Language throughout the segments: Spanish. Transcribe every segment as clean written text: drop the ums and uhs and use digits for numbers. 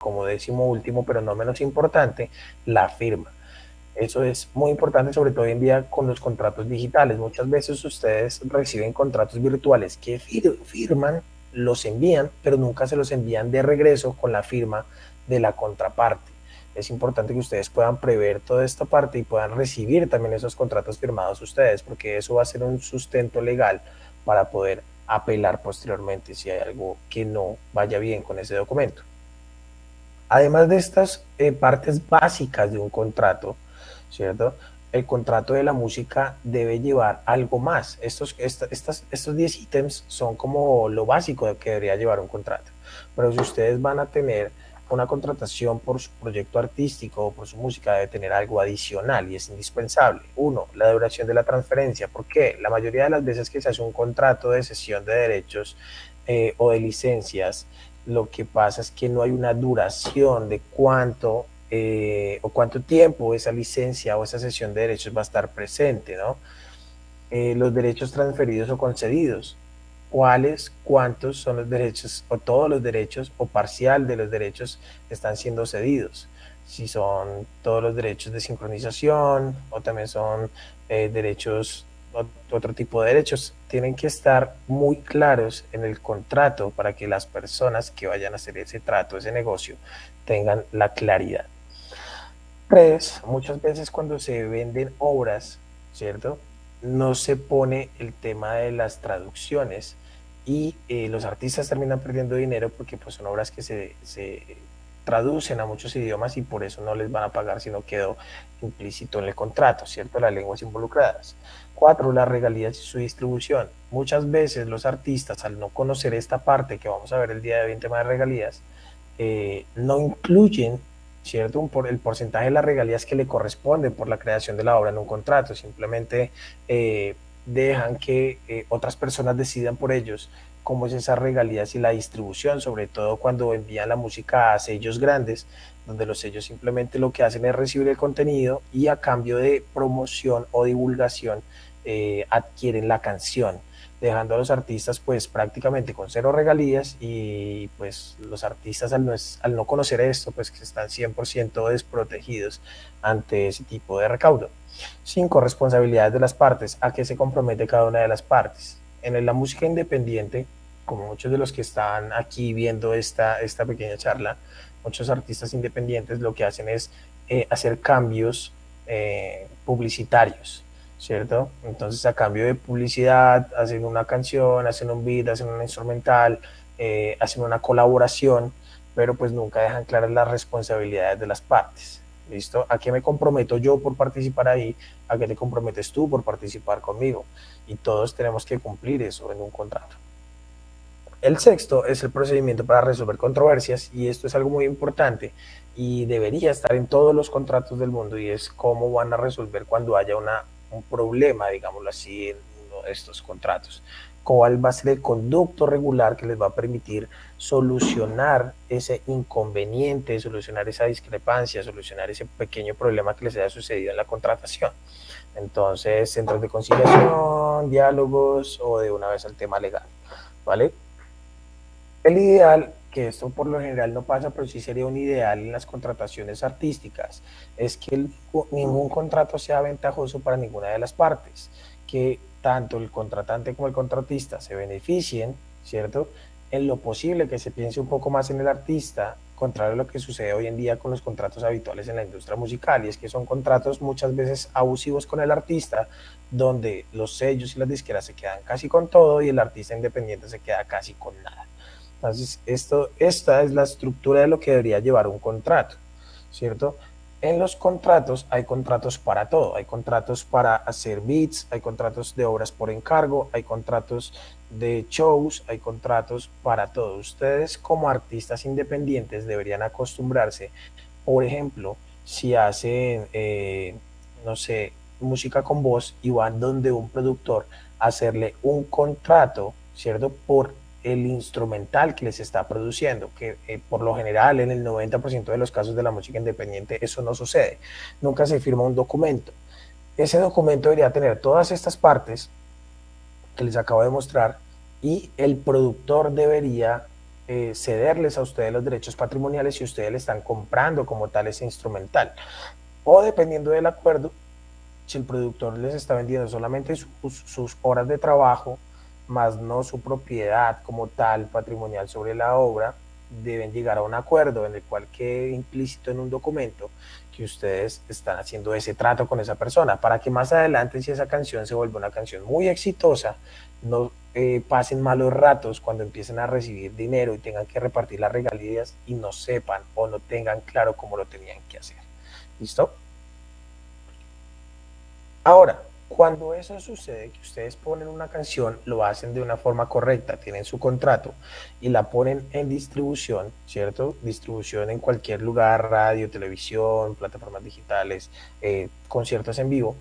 como décimo último, pero no menos importante, la firma. Eso es muy importante, sobre todo hoy en día con los contratos digitales. Muchas veces ustedes reciben contratos virtuales que firman, los envían, pero nunca se los envían de regreso con la firma de la contraparte. Es importante que ustedes puedan prever toda esta parte y puedan recibir también esos contratos firmados ustedes, porque eso va a ser un sustento legal para poder apelar posteriormente si hay algo que no vaya bien con ese documento. Además de estas partes básicas de un contrato, ¿cierto? El contrato de la música debe llevar algo más. Estos 10 ítems son como lo básico de que debería llevar un contrato. Pero si ustedes van a tener una contratación por su proyecto artístico o por su música, debe tener algo adicional y es indispensable. Uno, la duración de la transferencia. ¿Por qué? La mayoría de las veces que se hace un contrato de cesión de derechos o de licencias, lo que pasa es que no hay una duración de cuánto o cuánto tiempo esa licencia o esa cesión de derechos va a estar presente, ¿no? Los derechos transferidos o concedidos. ¿Cuáles, cuántos son los derechos o todos los derechos o parcial de los derechos están siendo cedidos? Si son todos los derechos de sincronización o también son derechos, otro tipo de derechos, tienen que estar muy claros en el contrato para que las personas que vayan a hacer ese trato, ese negocio, tengan la claridad. Tres, muchas veces cuando se venden obras, ¿cierto? No se pone el tema de las traducciones y los artistas terminan perdiendo dinero porque pues, son obras que se traducen a muchos idiomas y por eso no les van a pagar, sino quedó implícito en el contrato, ¿cierto? Las lenguas involucradas. Cuatro, las regalías y su distribución. Muchas veces los artistas, al no conocer esta parte que vamos a ver el día de hoy en tema de regalías, no incluyen, ¿cierto? El porcentaje de las regalías que le corresponden por la creación de la obra en un contrato, simplemente dejan que otras personas decidan por ellos cómo es esas regalías y la distribución, sobre todo cuando envían la música a sellos grandes, donde los sellos simplemente lo que hacen es recibir el contenido y a cambio de promoción o divulgación adquieren la canción, dejando a los artistas pues prácticamente con cero regalías y pues los artistas al no conocer esto pues que están 100% desprotegidos ante ese tipo de recaudo. 5. Responsabilidades de las partes. ¿A qué se compromete cada una de las partes? En la música independiente, como muchos de los que están aquí viendo esta pequeña charla, muchos artistas independientes lo que hacen es hacer cambios publicitarios, ¿cierto? Entonces a cambio de publicidad hacen una canción, hacen un beat, hacen una instrumental, hacen una colaboración, pero pues nunca dejan claras las responsabilidades de las partes. ¿Listo? ¿A qué me comprometo yo por participar ahí? ¿A qué te comprometes tú por participar conmigo? Y todos tenemos que cumplir eso en un contrato. El sexto es el procedimiento para resolver controversias y esto es algo muy importante y debería estar en todos los contratos del mundo y es cómo van a resolver cuando haya un problema, digámoslo así, en uno de estos contratos. ¿Cuál va a ser el conducto regular que les va a permitir solucionar ese inconveniente, solucionar esa discrepancia, solucionar ese pequeño problema que les haya sucedido en la contratación? Entonces, centros de conciliación, diálogos o de una vez al tema legal, ¿vale? El ideal, que esto por lo general no pasa, pero sí sería un ideal en las contrataciones artísticas, es que ningún contrato sea ventajoso para ninguna de las partes, que tanto el contratante como el contratista se beneficien, ¿cierto? En lo posible que se piense un poco más en el artista, contrario a lo que sucede hoy en día con los contratos habituales en la industria musical, y es que son contratos muchas veces abusivos con el artista, donde los sellos y las disqueras se quedan casi con todo y el artista independiente se queda casi con nada. Entonces, esta es la estructura de lo que debería llevar un contrato, ¿cierto? En los contratos hay contratos para todo, hay contratos para hacer beats, hay contratos de obras por encargo, hay contratos de shows, hay contratos para todo. Ustedes como artistas independientes deberían acostumbrarse, por ejemplo, si hacen, no sé, música con voz y van donde un productor a hacerle un contrato, ¿cierto? Por el instrumental que les está produciendo, que por lo general en el 90% de los casos de la música independiente eso no sucede. Nunca se firma un documento. Ese documento debería tener todas estas partes que les acabo de mostrar y el productor debería cederles a ustedes los derechos patrimoniales si ustedes le están comprando como tal ese instrumental. O dependiendo del acuerdo, si el productor les está vendiendo solamente sus horas de trabajo, más no su propiedad como tal patrimonial sobre la obra, deben llegar a un acuerdo en el cual quede implícito en un documento que ustedes están haciendo ese trato con esa persona, para que más adelante, si esa canción se vuelve una canción muy exitosa, no pasen malos ratos cuando empiecen a recibir dinero y tengan que repartir las regalías y no sepan o no tengan claro cómo lo tenían que hacer. ¿Listo? Ahora, cuando eso sucede, que ustedes ponen una canción, lo hacen de una forma correcta, tienen su contrato y la ponen en distribución, ¿cierto? Distribución en cualquier lugar, radio, televisión, plataformas digitales, conciertos en vivo,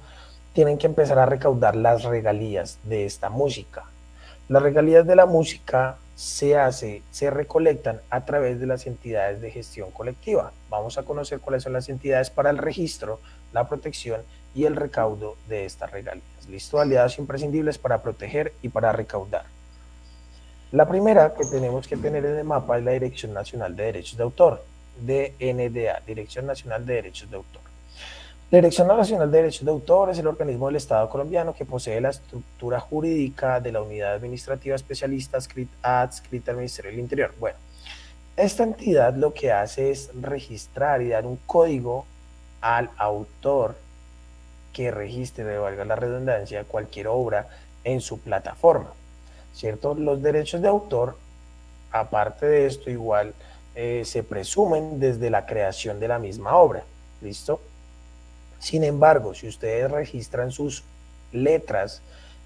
tienen que empezar a recaudar las regalías de esta música. Las regalías de la música se recolectan a través de las entidades de gestión colectiva. Vamos a conocer cuáles son las entidades para el registro, la protección y el recaudo de estas regalías. Listo, aliados imprescindibles para proteger y para recaudar. La primera que tenemos que tener en el mapa es la Dirección Nacional de Derechos de Autor, DNDA, Dirección Nacional de Derechos de Autor. La Dirección Nacional de Derechos de Autor es el organismo del Estado colombiano que posee la estructura jurídica de la Unidad Administrativa Especialista adscrita al Ministerio del Interior. Bueno, esta entidad lo que hace es registrar y dar un código al autor que registre, valga la redundancia, cualquier obra en su plataforma, ¿cierto? Los derechos de autor, aparte de esto, igual se presumen desde la creación de la misma obra, ¿listo? Sin embargo, si ustedes registran sus letras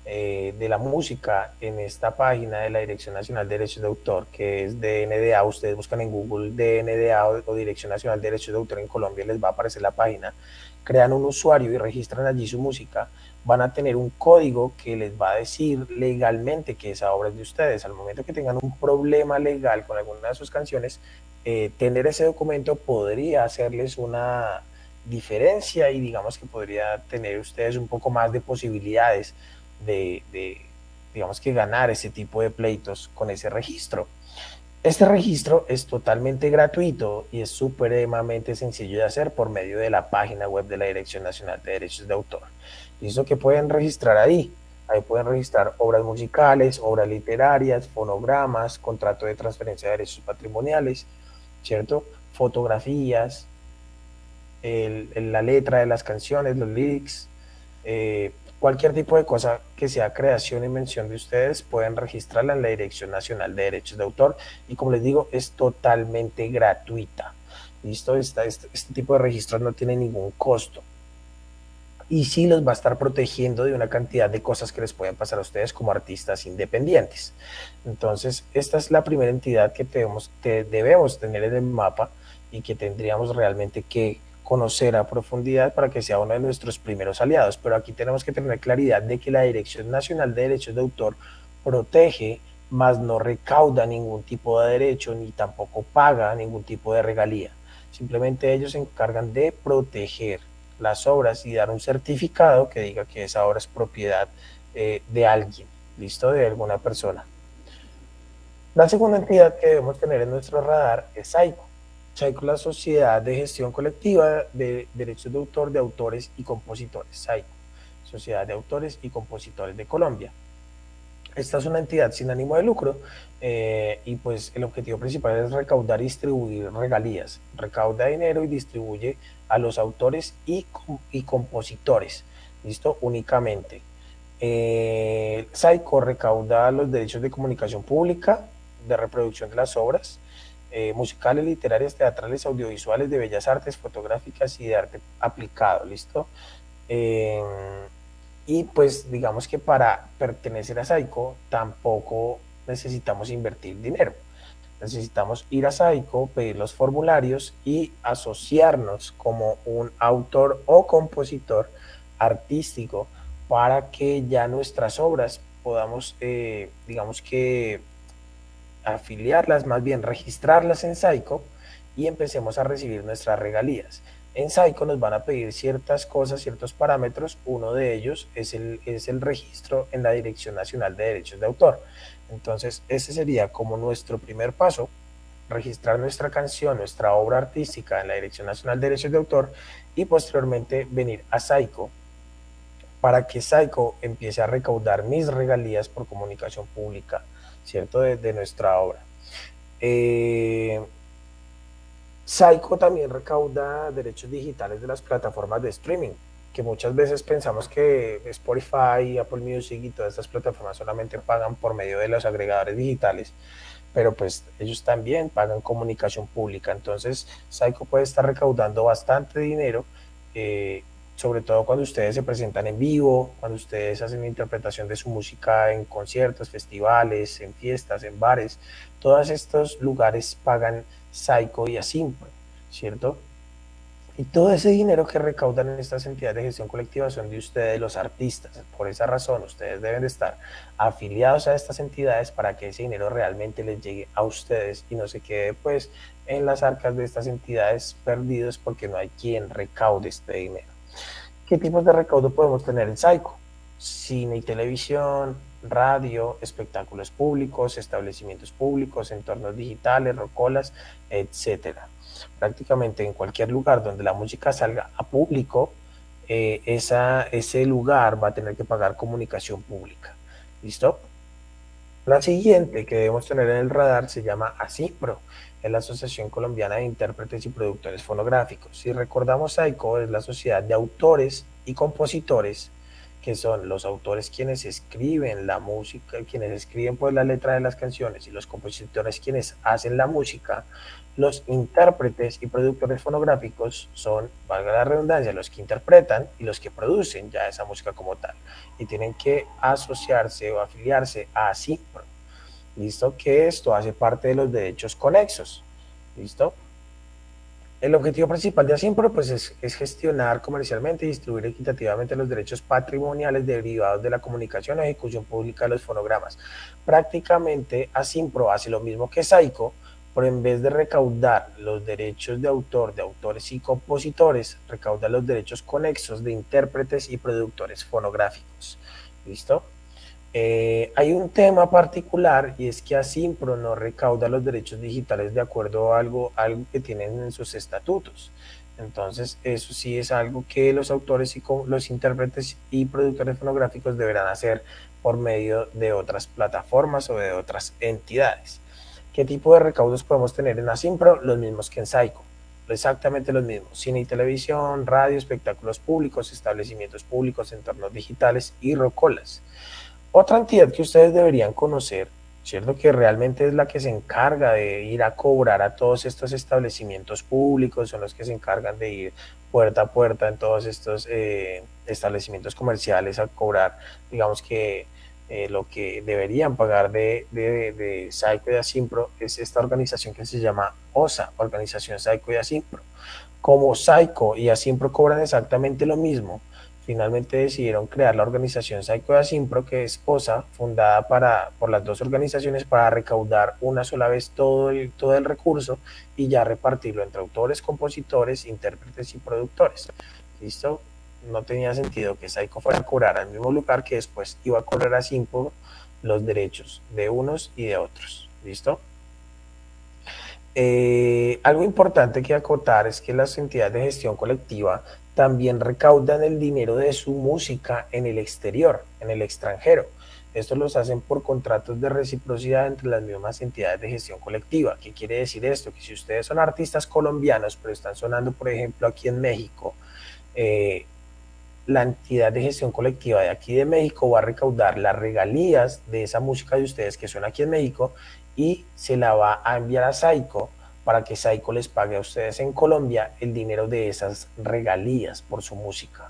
de la música en esta página de la Dirección Nacional de Derechos de Autor, que es DNDA, ustedes buscan en Google DNDA o Dirección Nacional de Derechos de Autor en Colombia, les va a aparecer la página, crean un usuario y registran allí su música, van a tener un código que les va a decir legalmente que esa obra es de ustedes. Al momento que tengan un problema legal con alguna de sus canciones, tener ese documento podría hacerles una diferencia y digamos que podría tener ustedes un poco más de posibilidades de digamos que ganar ese tipo de pleitos con ese registro. Este registro es totalmente gratuito y es supremamente sencillo de hacer por medio de la página web de la Dirección Nacional de Derechos de Autor. Listo, que pueden registrar ahí. Ahí pueden registrar obras musicales, obras literarias, fonogramas, contrato de transferencia de derechos patrimoniales, ¿cierto? Fotografías, la letra de las canciones, los lyrics, cualquier tipo de cosa que sea creación y mención de ustedes, pueden registrarla en la Dirección Nacional de Derechos de Autor y como les digo, es totalmente gratuita. ¿Listo? Este tipo de registros no tiene ningún costo y sí los va a estar protegiendo de una cantidad de cosas que les pueden pasar a ustedes como artistas independientes. Entonces, esta es la primera entidad que debemos tener en el mapa y que tendríamos realmente que conocer a profundidad para que sea uno de nuestros primeros aliados. Pero aquí tenemos que tener claridad de que la Dirección Nacional de Derechos de Autor protege, más no recauda ningún tipo de derecho ni tampoco paga ningún tipo de regalía. Simplemente ellos se encargan de proteger las obras y dar un certificado que diga que esa obra es propiedad de alguien, ¿listo? De alguna persona. La segunda entidad que debemos tener en nuestro radar es SAICO. SAICO es la Sociedad de Gestión Colectiva de Derechos de Autor de Autores y Compositores, SAICO, Sociedad de Autores y Compositores de Colombia. Esta es una entidad sin ánimo de lucro y pues el objetivo principal es recaudar y distribuir regalías. Recauda dinero y distribuye a los autores y compositores, ¿listo? Únicamente. SAICO recauda los derechos de comunicación pública, de reproducción de las obras, musicales, literarias, teatrales, audiovisuales, de bellas artes, fotográficas y de arte aplicado, ¿listo? Y pues digamos que para pertenecer a SAICO tampoco necesitamos invertir dinero. Necesitamos ir a SAICO, pedir los formularios y asociarnos como un autor o compositor artístico para que ya nuestras obras podamos, digamos que afiliarlas, más bien registrarlas en SAICO y empecemos a recibir nuestras regalías. En SAICO nos van a pedir ciertas cosas, ciertos parámetros. Uno de ellos es el registro en la Dirección Nacional de Derechos de Autor. Entonces, ese sería como nuestro primer paso registrar nuestra canción, nuestra obra artística en la Dirección Nacional de Derechos de Autor y posteriormente venir a Saico para que Saico empiece a recaudar mis regalías por comunicación pública, ¿cierto? De nuestra obra. Saico también recauda derechos digitales de las plataformas de streaming, que muchas veces pensamos que Spotify, Apple Music y todas estas plataformas solamente pagan por medio de los agregadores digitales, pero pues ellos también pagan comunicación pública. Entonces, Saico puede estar recaudando bastante dinero, sobre todo cuando ustedes se presentan en vivo, cuando ustedes hacen interpretación de su música en conciertos, festivales, en fiestas, en bares. Todos estos lugares pagan Saico y Asimpro, ¿cierto? Y todo ese dinero que recaudan en estas entidades de gestión colectiva son de ustedes, los artistas. Por esa razón, ustedes deben de estar afiliados a estas entidades para que ese dinero realmente les llegue a ustedes y no se quede pues en las arcas de estas entidades perdidos porque no hay quien recaude este dinero. ¿Qué tipos de recaudo podemos tener en Saico? Cine y televisión, radio, espectáculos públicos, establecimientos públicos, entornos digitales, rocolas, etcétera. Prácticamente en cualquier lugar donde la música salga a público, ese lugar va a tener que pagar comunicación pública. ¿Listo? La siguiente que debemos tener en el radar se llama ASIPRO, es la Asociación Colombiana de Intérpretes y Productores Fonográficos. Si recordamos, SAICO es la Sociedad de Autores y Compositores, que son los autores quienes escriben la música, quienes escriben pues la letra de las canciones y los compositores quienes hacen la música. Los intérpretes y productores fonográficos son, valga la redundancia, los que interpretan y los que producen ya esa música como tal. Y tienen que asociarse o afiliarse a ASIPRO. ¿Listo? Que esto hace parte de los derechos conexos. ¿Listo? El objetivo principal de ASIMPRO pues, es gestionar comercialmente y distribuir equitativamente los derechos patrimoniales derivados de la comunicación o ejecución pública de los fonogramas. Prácticamente ASIMPRO hace lo mismo que SAICO, pero en vez de recaudar los derechos de autor, de autores y compositores, recauda los derechos conexos de intérpretes y productores fonográficos. ¿Listo? Hay un tema particular y es que Asimpro no recauda los derechos digitales de acuerdo a algo que tienen en sus estatutos. Entonces, eso sí es algo que los autores y los intérpretes y productores fonográficos deberán hacer por medio de otras plataformas o de otras entidades. ¿Qué tipo de recaudos podemos tener en Asimpro? Los mismos que en Saico. Exactamente los mismos: cine y televisión, radio, espectáculos públicos, establecimientos públicos, entornos digitales y rocolas. Otra entidad que ustedes deberían conocer, ¿cierto? Que realmente es la que se encarga de ir a cobrar a todos estos establecimientos públicos, son los que se encargan de ir puerta a puerta en todos estos establecimientos comerciales a cobrar, digamos que lo que deberían pagar de Saico y Asimpro es esta organización que se llama OSA, Organización Saico y Asimpro. Como Saico y Asimpro cobran exactamente lo mismo, finalmente decidieron crear la organización Saico y Asimpro, que es OSA, fundada por las dos organizaciones para recaudar una sola vez todo el recurso y ya repartirlo entre autores, compositores, intérpretes y productores. ¿Listo? No tenía sentido que Saico fuera a cobrar al mismo lugar que después iba a cobrar a Asimpro los derechos de unos y de otros. ¿Listo? Algo importante que acotar es que las entidades de gestión colectiva también recaudan el dinero de su música en el exterior, en el extranjero. Estos los hacen por contratos de reciprocidad entre las mismas entidades de gestión colectiva. ¿Qué quiere decir esto? Que si ustedes son artistas colombianos, pero están sonando, por ejemplo, aquí en México, eh, la entidad de gestión colectiva de aquí de México va a recaudar las regalías de esa música de ustedes que suena aquí en México y se la va a enviar a Saico para que Saico les pague a ustedes en Colombia el dinero de esas regalías por su música.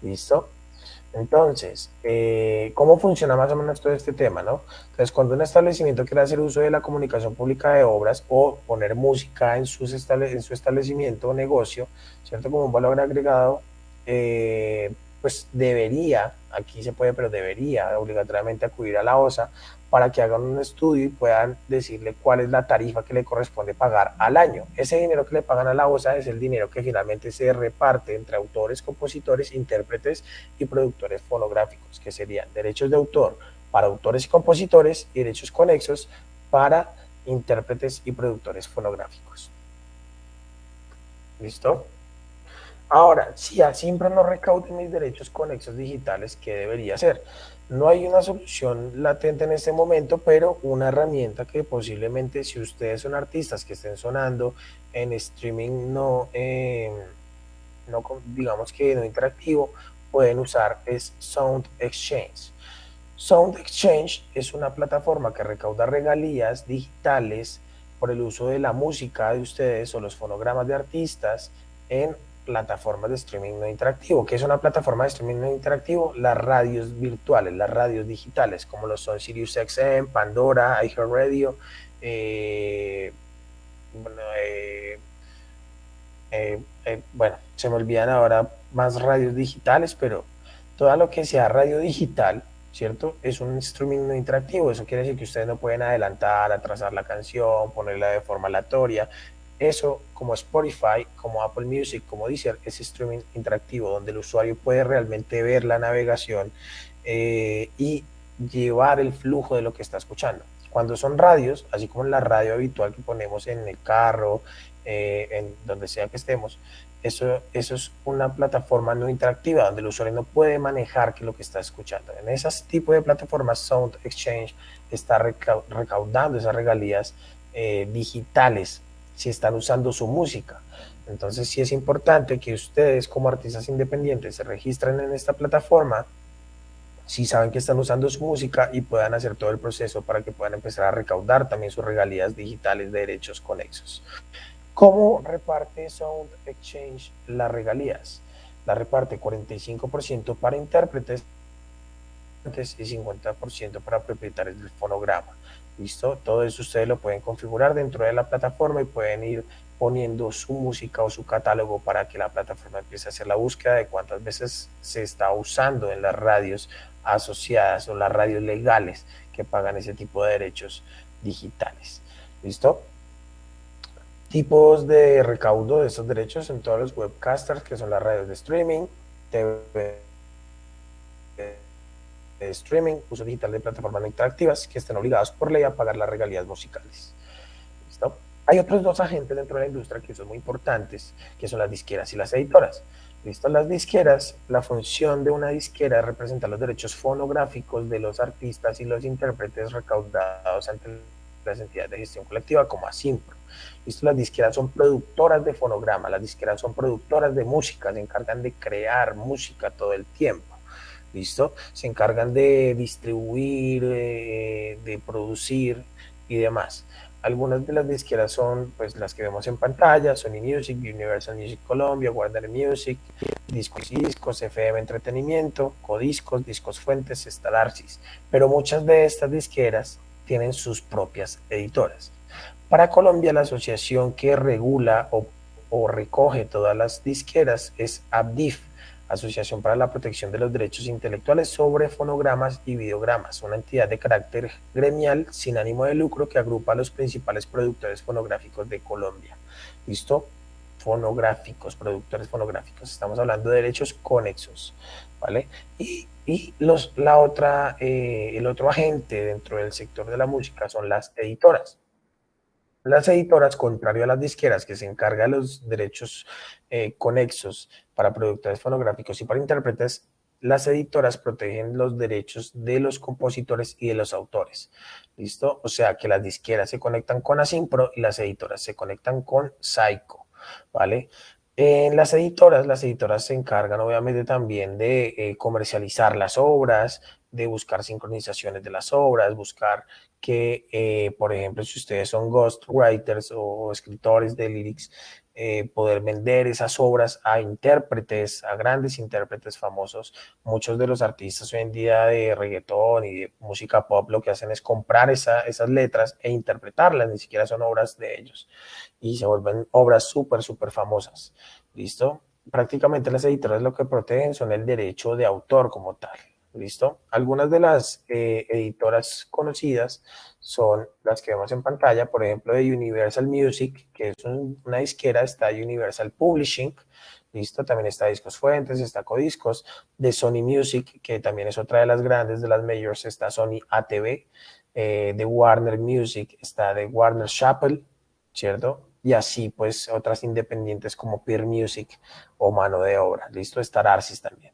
¿Listo? Entonces, ¿cómo funciona más o menos todo este tema, no? Entonces, cuando un establecimiento quiere hacer uso de la comunicación pública de obras o poner música en su establecimiento o negocio, ¿cierto? Como un valor agregado, pues debería, aquí se puede, pero debería obligatoriamente acudir a la OSA para que hagan un estudio y puedan decirle cuál es la tarifa que le corresponde pagar al año. Ese dinero que le pagan a la OSA es el dinero que finalmente se reparte entre autores, compositores, intérpretes y productores fonográficos, que serían derechos de autor para autores y compositores y derechos conexos para intérpretes y productores fonográficos. ¿Listo? Ahora, si Asimpro no recaude mis derechos conexos digitales, ¿qué debería hacer? No hay una solución latente en este momento, pero una herramienta que posiblemente, si ustedes son artistas que estén sonando en streaming no digamos que no interactivo, pueden usar es Sound Exchange. Sound Exchange es una plataforma que recauda regalías digitales por el uso de la música de ustedes o los fonogramas de artistas en plataformas de streaming no interactivo. ¿Qué es una plataforma de streaming no interactivo? Las radios virtuales, las radios digitales, como lo son SiriusXM, Pandora, iHeartRadio, eh, bueno, bueno, se me olvidan ahora más radios digitales, pero todo lo que sea radio digital, ¿cierto? Es un streaming no interactivo. Eso quiere decir que ustedes no pueden adelantar, atrasar la canción, ponerla de forma aleatoria. Eso, como Spotify, como Apple Music, como Deezer, es streaming interactivo, donde el usuario puede realmente ver la navegación y llevar el flujo de lo que está escuchando. Cuando son radios, así como en la radio habitual que ponemos en el carro, en donde sea que estemos, eso es una plataforma no interactiva donde el usuario no puede manejar qué es lo que está escuchando. En ese tipo de plataformas, Sound Exchange está recaudando esas regalías digitales si están usando su música. Entonces sí es importante que ustedes como artistas independientes se registren en esta plataforma si saben que están usando su música y puedan hacer todo el proceso para que puedan empezar a recaudar también sus regalías digitales de derechos conexos. ¿Cómo reparte Sound Exchange las regalías? La reparte 45% para intérpretes y 50% para propietarios del fonograma. ¿Listo? Todo eso ustedes lo pueden configurar dentro de la plataforma y pueden ir poniendo su música o su catálogo para que la plataforma empiece a hacer la búsqueda de cuántas veces se está usando en las radios asociadas o las radios legales que pagan ese tipo de derechos digitales. ¿Listo? Tipos de recaudo de estos derechos en todos los webcasters, que son las radios de streaming, TV de streaming, uso digital de plataformas no interactivas, que estén obligados por ley a pagar las regalías musicales. ¿Listo? Hay otros dos agentes dentro de la industria que son muy importantes, que son las disqueras y las editoras. ¿Listo? Las disqueras, la función de una disquera es representar los derechos fonográficos de los artistas y los intérpretes recaudados ante las entidades de gestión colectiva como Asimpro. ¿Listo? Las disqueras son productoras de fonograma, las disqueras son productoras de música, se encargan de crear música todo el tiempo. ¿Listo? Se encargan de distribuir, de producir y demás. Algunas de las disqueras son pues las que vemos en pantalla, Sony Music, Universal Music Colombia, Warner Music, Discos y Discos, FM Entretenimiento, Codiscos, Discos Fuentes, Estalarsis. Pero muchas de estas disqueras tienen sus propias editoras. Para Colombia, la asociación que regula o recoge todas las disqueras es ABDIF, Asociación para la Protección de los Derechos Intelectuales sobre Fonogramas y Videogramas, una entidad de carácter gremial sin ánimo de lucro que agrupa a los principales productores fonográficos de Colombia. ¿Listo? Fonográficos, productores fonográficos. Estamos hablando de derechos conexos, ¿vale? Y el otro agente dentro del sector de la música son las editoras. Las editoras, contrario a las disqueras, que se encargan de los derechos conexos para productores fonográficos y para intérpretes, las editoras protegen los derechos de los compositores y de los autores. ¿Listo? O sea que las disqueras se conectan con Asimpro y las editoras se conectan con Psycho, ¿vale? En las editoras se encargan obviamente también de comercializar las obras, de buscar sincronizaciones de las obras, buscar que, por ejemplo, si ustedes son ghostwriters o escritores de lyrics, poder vender esas obras a intérpretes, a grandes intérpretes famosos. Muchos de los artistas hoy en día de reggaetón y de música pop lo que hacen es comprar esas letras e interpretarlas, ni siquiera son obras de ellos. Y se vuelven obras súper, súper famosas. ¿Listo? Prácticamente las editoras lo que protegen son el derecho de autor como tal. ¿Listo? Algunas de las editoras conocidas son las que vemos en pantalla, por ejemplo, de Universal Music, que es una disquera, está Universal Publishing, ¿listo? También está Discos Fuentes, está Codiscos, de Sony Music, que también es otra de las grandes, de las majors, está Sony ATV, de Warner Music, está de Warner Chappell, ¿cierto? Y así pues otras independientes como Peer Music o Mano de Obra, ¿listo? Star Arsis también.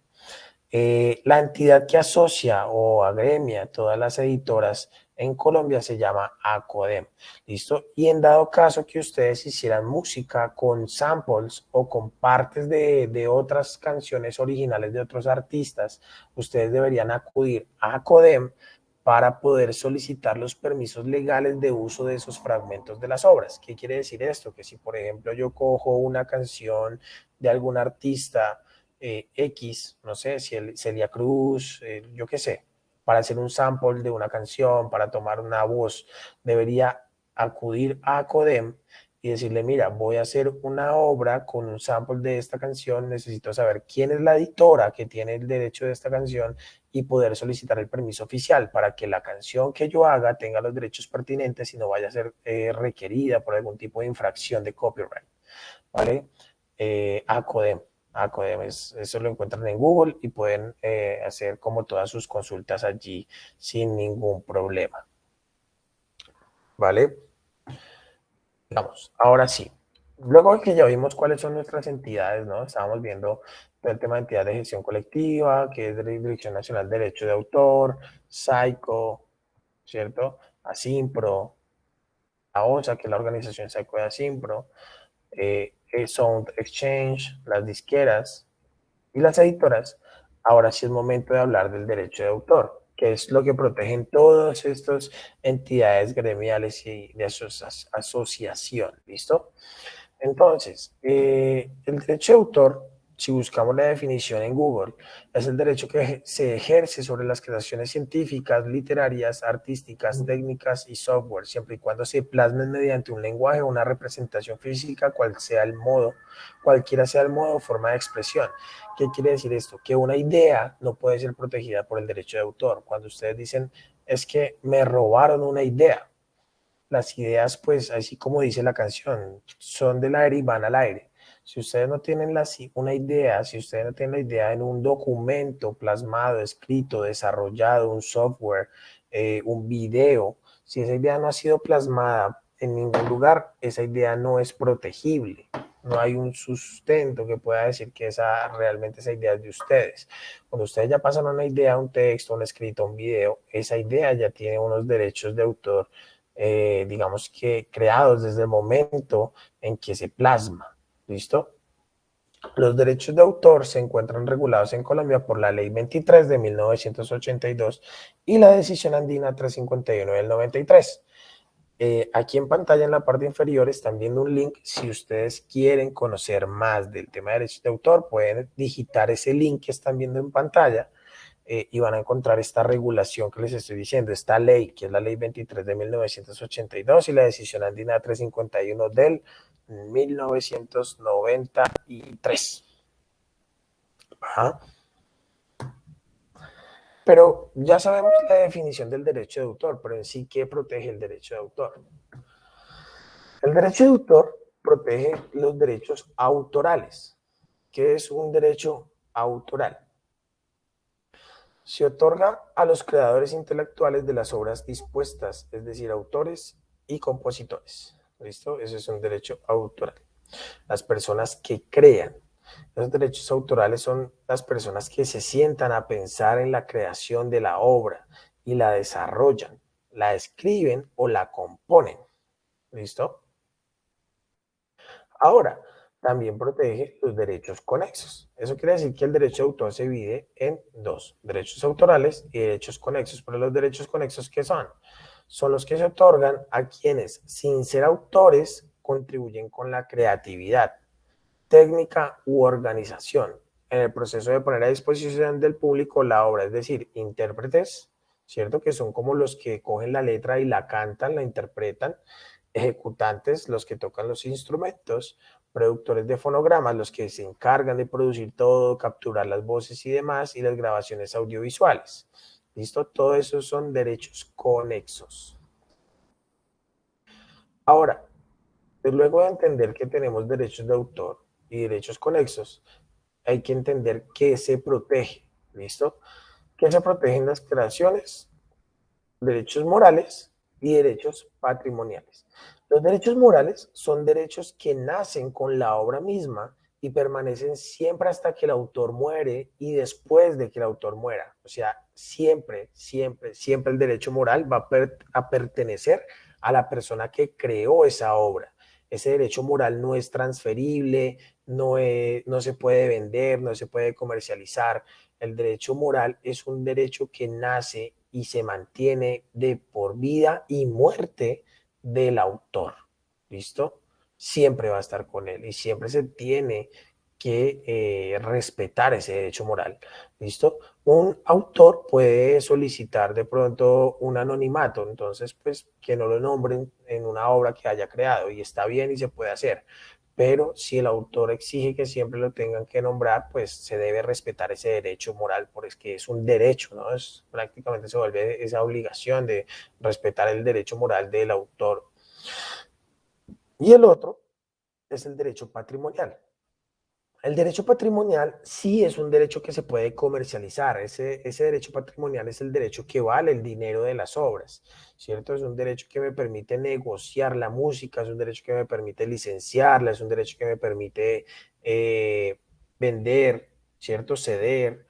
La entidad que asocia o agremia todas las editoras en Colombia se llama ACODEM, ¿listo? Y en dado caso que ustedes hicieran música con samples o con partes de otras canciones originales de otros artistas, ustedes deberían acudir a ACODEM para poder solicitar los permisos legales de uso de esos fragmentos de las obras. ¿Qué quiere decir esto? Que si, por ejemplo, yo cojo una canción de algún artista X, no sé, si Celia Cruz, yo qué sé, para hacer un sample de una canción, para tomar una voz, debería acudir a Codem y decirle, mira, voy a hacer una obra con un sample de esta canción, necesito saber quién es la editora que tiene el derecho de esta canción y poder solicitar el permiso oficial para que la canción que yo haga tenga los derechos pertinentes y no vaya a ser requerida por algún tipo de infracción de copyright, ¿vale? ACODEM. ACODEM eso lo encuentran en Google y pueden hacer como todas sus consultas allí sin ningún problema, ¿vale? Vamos, ahora sí. Luego que ya vimos cuáles son nuestras entidades, ¿no? Estábamos viendo todo el tema de entidad de gestión colectiva, que es de la Dirección Nacional de Derecho de Autor, SAICO, ¿cierto? ASIMPRO, AOSA, que es la organización SAICO de ASIMPRO, Sound Exchange, las disqueras y las editoras. Ahora sí es momento de hablar del derecho de autor, que es lo que protegen todas estas entidades gremiales y de asociación, ¿listo? Entonces, el derecho de autor, si buscamos la definición en Google, es el derecho que se ejerce sobre las creaciones científicas, literarias, artísticas, técnicas y software, siempre y cuando se plasmen mediante un lenguaje o una representación física, cualquiera sea el modo o forma de expresión. ¿Qué quiere decir esto? Que una idea no puede ser protegida por el derecho de autor. Cuando ustedes dicen, es que me robaron una idea, las ideas, pues, así como dice la canción, son del aire y van al aire. Si ustedes no tienen una idea, si ustedes no tienen la idea en un documento plasmado, escrito, desarrollado, un software, un video, si esa idea no ha sido plasmada en ningún lugar, esa idea no es protegible. No hay un sustento que pueda decir que realmente esa idea es de ustedes. Cuando ustedes ya pasan una idea, un texto, un escrito, un video, esa idea ya tiene unos derechos de autor digamos que creados desde el momento en que se plasma. ¿Listo? Los derechos de autor se encuentran regulados en Colombia por la Ley 23 de 1982 y la Decisión Andina 351 del 93. Aquí en pantalla en la parte inferior están viendo un link. Si ustedes quieren conocer más del tema de derechos de autor, pueden digitar ese link que están viendo en pantalla y van a encontrar esta regulación que les estoy diciendo, esta ley, que es la ley 23 de 1982 y la decisión andina 351 del 1993. Ajá. Pero ya sabemos la definición del derecho de autor, pero en sí, ¿qué protege el derecho de autor? El derecho de autor protege los derechos autorales. ¿Qué es un derecho autoral? Se otorga a los creadores intelectuales de las obras dispuestas, es decir, autores y compositores. ¿Listo? Ese es un derecho autoral. Las personas que crean. Los derechos autorales son las personas que se sientan a pensar en la creación de la obra y la desarrollan, la escriben o la componen. ¿Listo? Ahora, también protege los derechos conexos. Eso quiere decir que el derecho de autor se divide en dos, derechos autorales y derechos conexos. Pero los derechos conexos, ¿qué son? Son los que se otorgan a quienes, sin ser autores, contribuyen con la creatividad, técnica u organización en el proceso de poner a disposición del público la obra, es decir, intérpretes, ¿cierto? Que son como los que cogen la letra y la cantan, la interpretan, ejecutantes, los que tocan los instrumentos, productores de fonogramas, los que se encargan de producir todo, capturar las voces y demás, y las grabaciones audiovisuales. ¿Listo? Todo eso son derechos conexos. Ahora, luego de entender que tenemos derechos de autor y derechos conexos, hay que entender qué se protege. ¿Listo? ¿Qué se protege en las creaciones? derechos morales y derechos patrimoniales. Los derechos morales son derechos que nacen con la obra misma y permanecen siempre hasta que el autor muere y después de que el autor muera. O sea, siempre, siempre, siempre el derecho moral va a pertenecer a la persona que creó esa obra. Ese derecho moral no es transferible, no se puede vender, no se puede comercializar. El derecho moral es un derecho que nace y se mantiene de por vida y muerte del autor. ¿Listo? Siempre va a estar con él y siempre se tiene que respetar ese derecho moral. ¿Listo? Un autor puede solicitar de pronto un anonimato, entonces pues que no lo nombren en una obra que haya creado y está bien y se puede hacer, pero si el autor exige que siempre lo tengan que nombrar, pues se debe respetar ese derecho moral, porque es un derecho, ¿no? Es, prácticamente se vuelve esa obligación de respetar el derecho moral del autor. Y el otro es el derecho patrimonial. El derecho patrimonial sí es un derecho que se puede comercializar. Ese derecho patrimonial es el derecho que vale el dinero de las obras, ¿cierto? Es un derecho que me permite negociar la música, es un derecho que me permite licenciarla, es un derecho que me permite vender, ¿cierto? Ceder.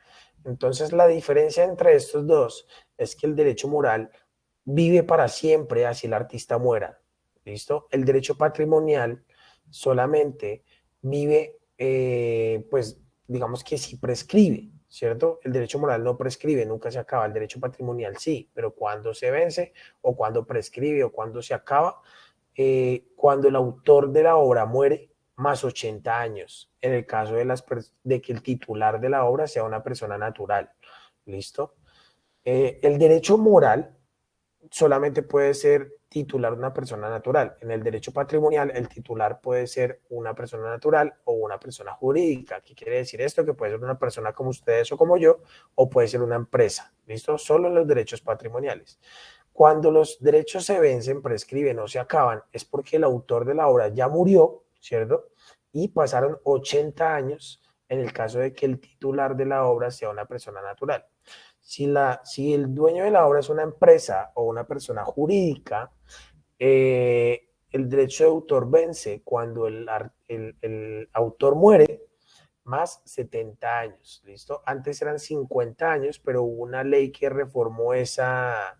Entonces, la diferencia entre estos dos es que el derecho moral vive para siempre así el artista muera, ¿listo? El derecho patrimonial solamente vive, pues digamos que sí prescribe, ¿cierto? El derecho moral no prescribe, nunca se acaba, el derecho patrimonial sí, pero cuando se vence o cuando prescribe o cuando se acaba, cuando el autor de la obra muere, más 80 años, en el caso de que el titular de la obra sea una persona natural, ¿listo? El derecho moral solamente puede ser titular una persona natural. En el derecho patrimonial, el titular puede ser una persona natural o una persona jurídica. ¿Qué quiere decir esto? Que puede ser una persona como ustedes o como yo, o puede ser una empresa. ¿Listo? Solo en los derechos patrimoniales. Cuando los derechos se vencen, prescriben o se acaban, es porque el autor de la obra ya murió, ¿cierto? Y pasaron 80 años en el caso de que el titular de la obra sea una persona natural. Si el dueño de la obra es una empresa o una persona jurídica, el derecho de autor vence cuando el autor muere más 70 años, ¿listo? Antes eran 50 años, pero hubo una ley que reformó esa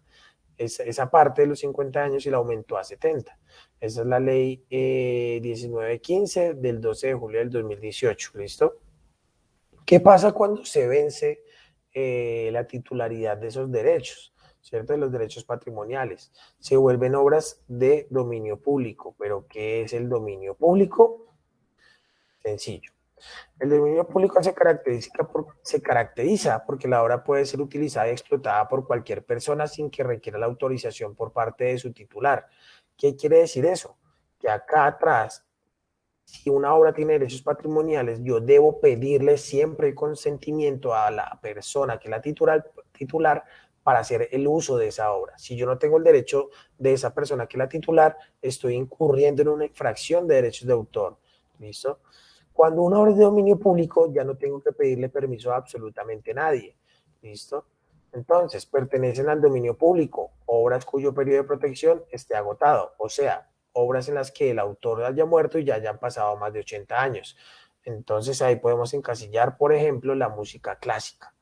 parte de los 50 años y la aumentó a 70. Esa es la ley 1915 del 12 de julio del 2018, ¿listo? ¿Qué pasa cuando se vence la titularidad de esos derechos? ¿Cierto? De los derechos patrimoniales. Se vuelven obras de dominio público. ¿Pero qué es el dominio público? Sencillo. El dominio público se caracteriza porque la obra puede ser utilizada y explotada por cualquier persona sin que requiera la autorización por parte de su titular. ¿Qué quiere decir eso? Que acá atrás, si una obra tiene derechos patrimoniales, yo debo pedirle siempre el consentimiento a la persona que es la titular para hacer el uso de esa obra. Si yo no tengo el derecho de esa persona que es la titular, estoy incurriendo en una infracción de derechos de autor. ¿Listo? Cuando una obra es de dominio público, ya no tengo que pedirle permiso a absolutamente nadie. ¿Listo? Entonces, pertenecen al dominio público, obras cuyo periodo de protección esté agotado, o sea, obras en las que el autor haya muerto y ya hayan pasado más de 80 años. Entonces ahí podemos encasillar, por ejemplo, la música clásica,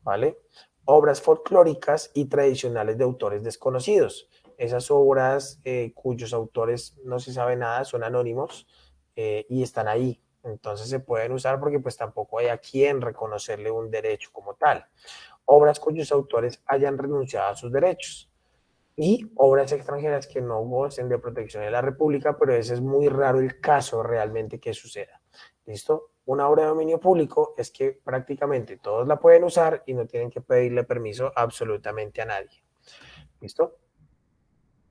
¿vale? Obras folclóricas y tradicionales de autores desconocidos. Esas obras cuyos autores no se sabe nada, son anónimos y están ahí. Entonces se pueden usar porque pues tampoco hay a quien reconocerle un derecho como tal. Obras cuyos autores hayan renunciado a sus derechos y obras extranjeras que no gocen de protección de la República, pero ese es muy raro el caso realmente que suceda. ¿Listo? Una obra de dominio público es que prácticamente todos la pueden usar y no tienen que pedirle permiso absolutamente a nadie. ¿Listo?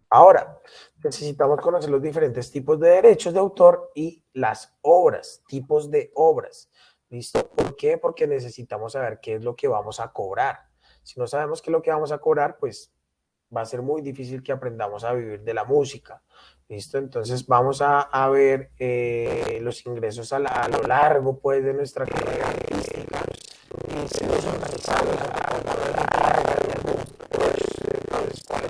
Ahora, necesitamos conocer los diferentes tipos de derechos de autor y las obras, tipos de obras. ¿Listo? ¿Por qué? Porque necesitamos saber qué es lo que vamos a cobrar. Si no sabemos qué es lo que vamos a cobrar, pues va a ser muy difícil que aprendamos a vivir de la música. ¿Listo? Entonces vamos a ver los ingresos a lo largo pues, de nuestra carrera artística. Y se nos organizaron a lo largo de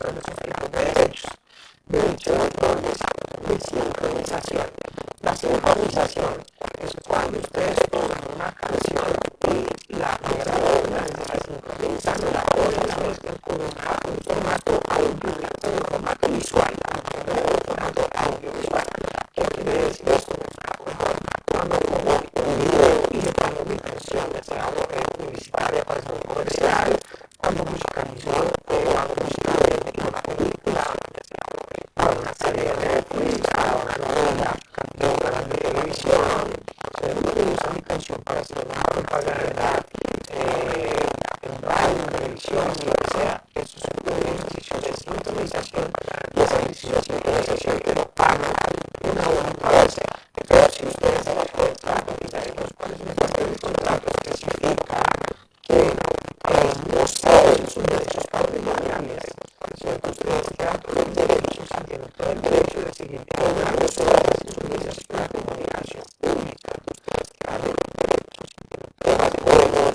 de sincronización. La sincronización es cuando ustedes toman una canción y la reúnen, la sincronizan, la ponen, la mezclan con un formato audio, un formato visual, un formato audiovisual. ¿Qué quiere decir esto? Cuando pongo un video y le pongo mi canción, ya sea publicitaria para hacer un comercial, cuando musicalizo hago música de una película, para una serie de Netflix, para una novela de un canal de televisión, uno usa mi canción para hacer una propaganda en radio, en televisión, lo que sea. Eso es un ejercicio de sintonización y ese ejercicio de sintonización te lo pagan una única vez. Pero si ustedes en el contrato, los cuales el contrato especifica que no saben sus derechos patrimoniales, ¿cierto? Ustedes quedan con el derecho, si tienen todo el derecho de seguir cobrando sobre las servicios por la comunicación pública, ¿vale? Además, podemos,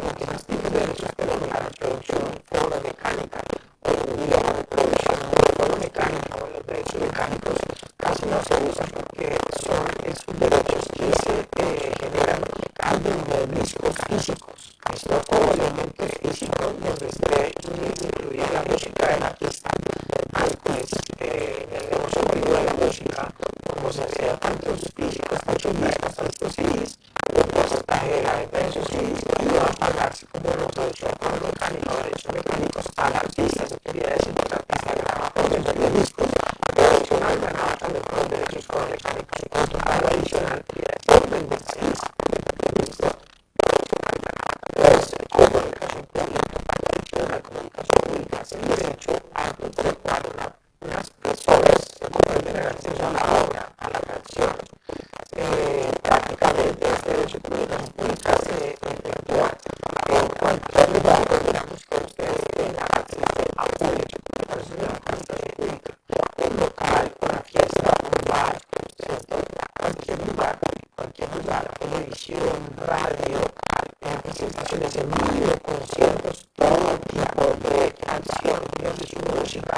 lo que más tiene derechos tenemos la reproducción fonomecánica. Hoy en día la reproducción fonomecánica o los derechos mecánicos casi no se usan porque son esos derechos que se generan al vender discos físicos. Esto o elementos físicos donde esté incluida la música del artista. Antes, el negocio privado de la música, como se hacía tantos físicos, tantos discos, tantos CDs, un porcentaje de la venta de esos CDs iba a pagarse como reproducción por mecánica o derechos mecánicos al artista. Se quería decir que el artista ganaba por vender los discos, pero adicional ganaba también por los derechos por mecánicos y un total adicional por vender CDs. ¿Listo? Entonces, comunicación pública. La comunicación pública es el derecho a interpretar unas personas que pueden tener acceso a la obra, a la canción. Prácticamente este derecho de comunicación pública se efectúa en cualquier lugar donde la música de ustedes tenga acceso a público. Por eso es la comunicación pública. Un local, una fiesta, un bar, ¿cierto? Cualquier lugar, televisión, radio, presentaciones en vivo, conciertos, todo tipo de canción, de su música,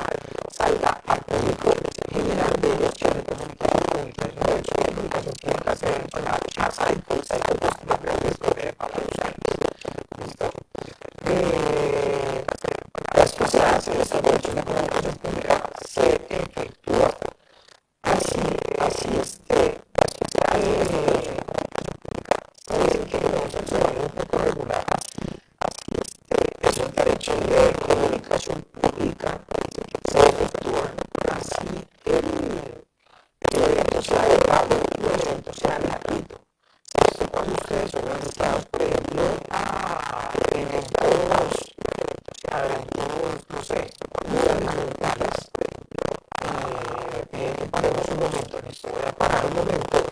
salga al público, generan derechos de comunicación pública. Esos derechos de comunicación pública se deben pagar a Saipos para usuarios. ¿Listo? Esto se hace, estos derechos de comunicación pública se efectúa así dicen que no es el sonido un poco regular. Esos derechos de comunicación pública se efectúan así el evento sea de pago o el evento sea gratuito. Esto cuando ustedes son invitados, por ejemplo, a eventos, no sé, gubernamentales, piden que paremos un momento, listo, voy a parar un momento,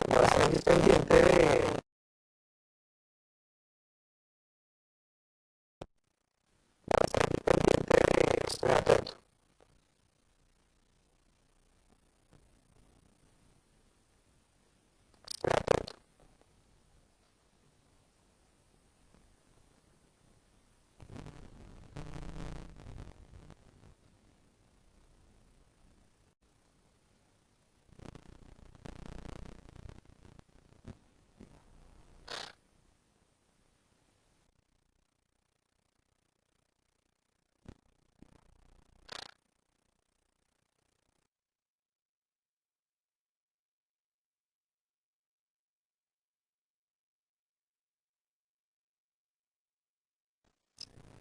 voy a estar pendiente de estoy atento.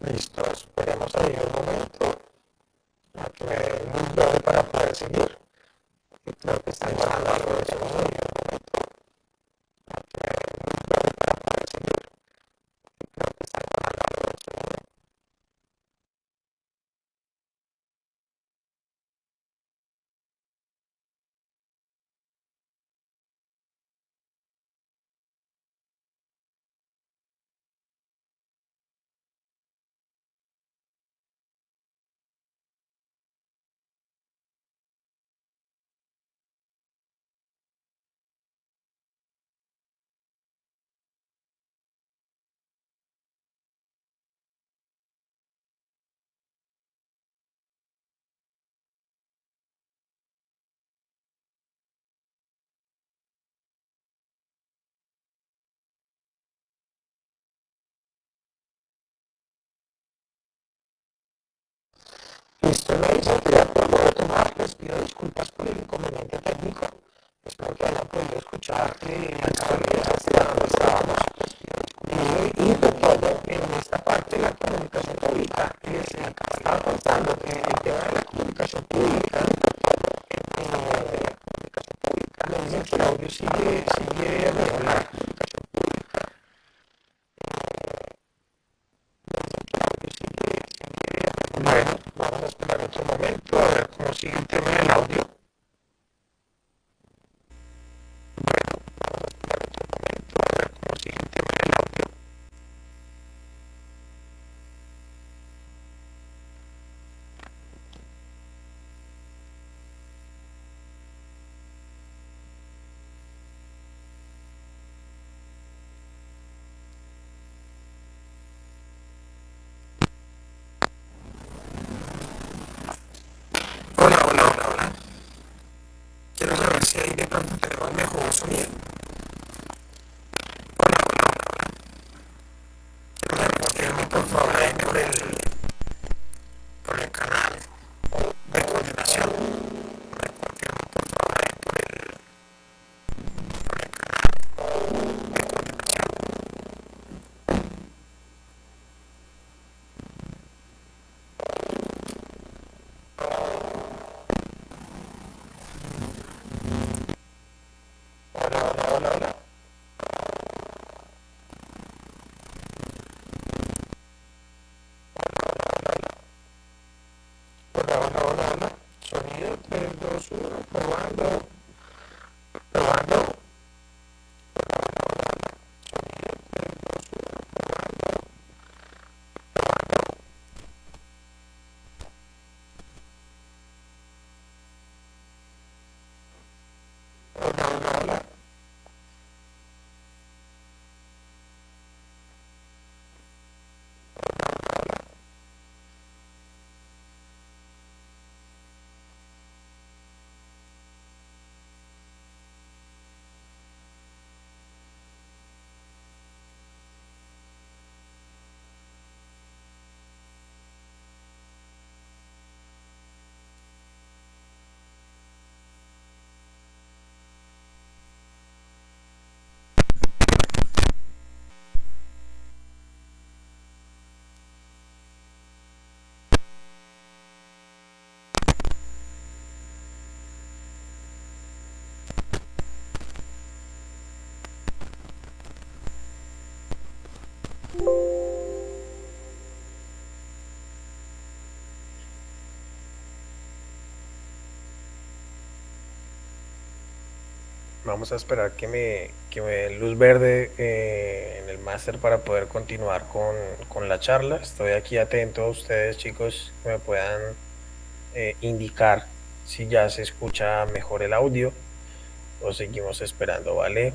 Listo, esperemos ahí un momento a que me den un breve para poder seguir. Y creo que está instalando algo de eso. Un momento a que me den un breve para poder seguir. Y creo que está instalando algo de eso. me dice que ya puedo retomar. Les pido disculpas por el inconveniente técnico. Espero que hayan podido escuchar la cabalidad hasta donde estábamos. Y retomo en esta parte de la comunicación pública. Les estaba contando que el tema de la comunicación pública, me dicen que el audio sigue regular. Bueno, vamos a esperar otro momento a ver cómo sigue el tema del audio. Hola, hola, hola, hola. Quiero saber si ahí de pronto tenemos mejor sonido. Hola, hola, hola, hola. Repórtenme por favor ahí por el canal de coordinación. Repórtenme por favor ahí por el canal de coordinación. Hola, hola, hola, hola. Hola, hola, hola, hola. Sonido 3, 2, 1, probando, probando. Hola, hola, hola. Vamos a esperar que me den luz verde en el máster para poder continuar con la charla. Estoy aquí atento a ustedes, chicos, que me puedan indicar si ya se escucha mejor el audio o seguimos esperando, ¿vale?